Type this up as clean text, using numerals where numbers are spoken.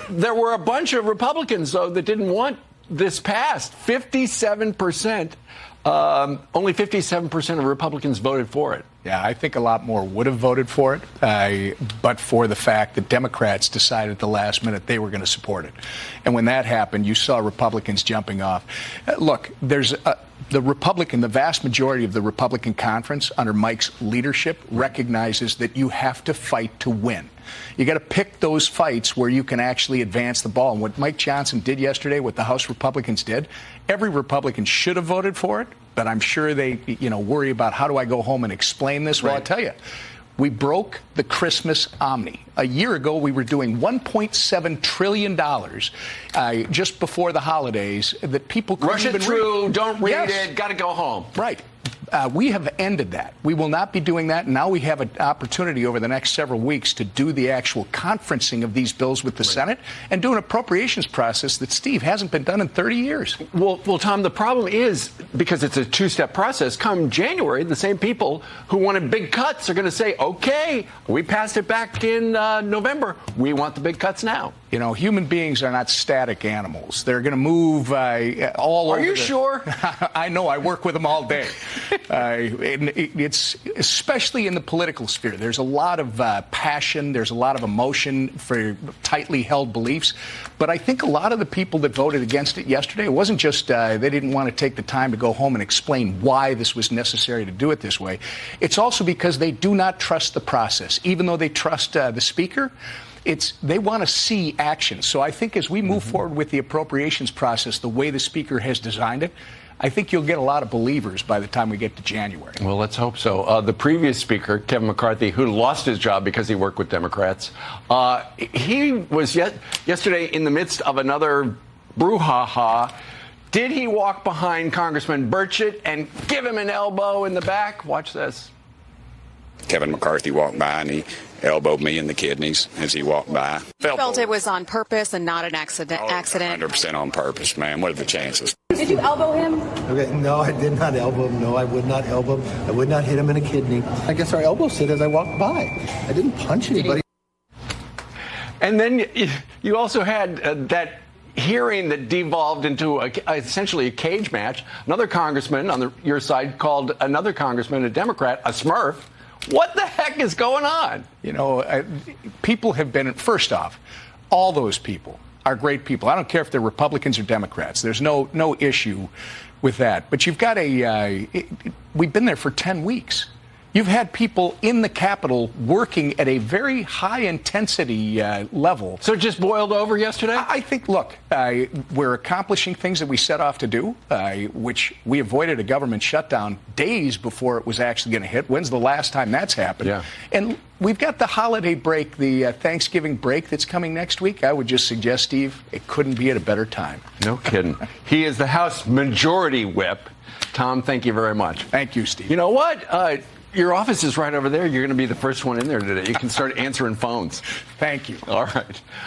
There were a bunch of Republicans, though, that didn't want this passed. 57%, only 57% of Republicans voted for it. Yeah, I think a lot more would have voted for it, but for the fact that Democrats decided at the last minute they were going to support it. And when that happened, you saw Republicans jumping off. Look, there's the vast majority of the Republican conference under Mike's leadership recognizes that you have to fight to win. You got to pick those fights where you can actually advance the ball. And what Mike Johnson did yesterday, what the House Republicans did, every Republican should have voted for it, but I'm sure they, worry about how do I go home and explain this? Well, I'll tell you, we broke the Christmas omni. A year ago, we were doing $1.7 trillion just before the holidays that people couldn't Rush even it through, read. don't read it, got to go home. Right. We have ended that. We will not be doing that. Now we have an opportunity over the next several weeks to do the actual conferencing of these bills with the Senate and do an appropriations process that, Steve, hasn't been done in 30 years. Well, Tom, the problem is, because it's a two-step process, come January, the same people who wanted big cuts are going to say, okay, we passed it back in November. We want the big cuts now. Human beings are not static animals. They're going to move all over. Are you sure? I know. I work with them all day. And it's especially in the political sphere. There's a lot of passion. There's a lot of emotion for tightly held beliefs. But I think a lot of the people that voted against it yesterday, it wasn't just they didn't want to take the time to go home and explain why this was necessary to do it this way. It's also because they do not trust the process, even though they trust the speaker. They want to see action. So I think as we move forward with the appropriations process, the way the speaker has designed it, I think you'll get a lot of believers by the time we get to January. Well, let's hope so. The previous speaker, Kevin McCarthy, who lost his job because he worked with Democrats, he was yesterday in the midst of another brouhaha. Did he walk behind Congressman Burchett and give him an elbow in the back? Watch this. Kevin McCarthy walked by and he elbowed me in the kidneys as he walked by. Felt it was on purpose and not an accident. 100% on purpose, man. What are the chances? Did you elbow him? Okay, no, I did not elbow him. No, I would not elbow him. I would not hit him in a kidney. I guess our elbows hit as I walked by. I didn't punch anybody. And then you also had that hearing that devolved into essentially a cage match. Another congressman on your side called another congressman, a Democrat, a Smurf. What the heck is going on? People have been, first off, all those people are great people. I don't care if they're Republicans or Democrats. There's no issue with that. But you've got we've been there for 10 weeks. You've had people in the Capitol working at a very high intensity level. So it just boiled over yesterday? I think, look, we're accomplishing things that we set off to do, which we avoided a government shutdown days before it was actually going to hit. When's the last time that's happened? Yeah. And we've got the holiday break, the Thanksgiving break that's coming next week. I would just suggest, Steve, it couldn't be at a better time. No kidding. He is the House Majority Whip. Tom, thank you very much. Thank you, Steve. You know what? Your office is right over there. You're going to be the first one in there today. You can start answering phones. Thank you. All right.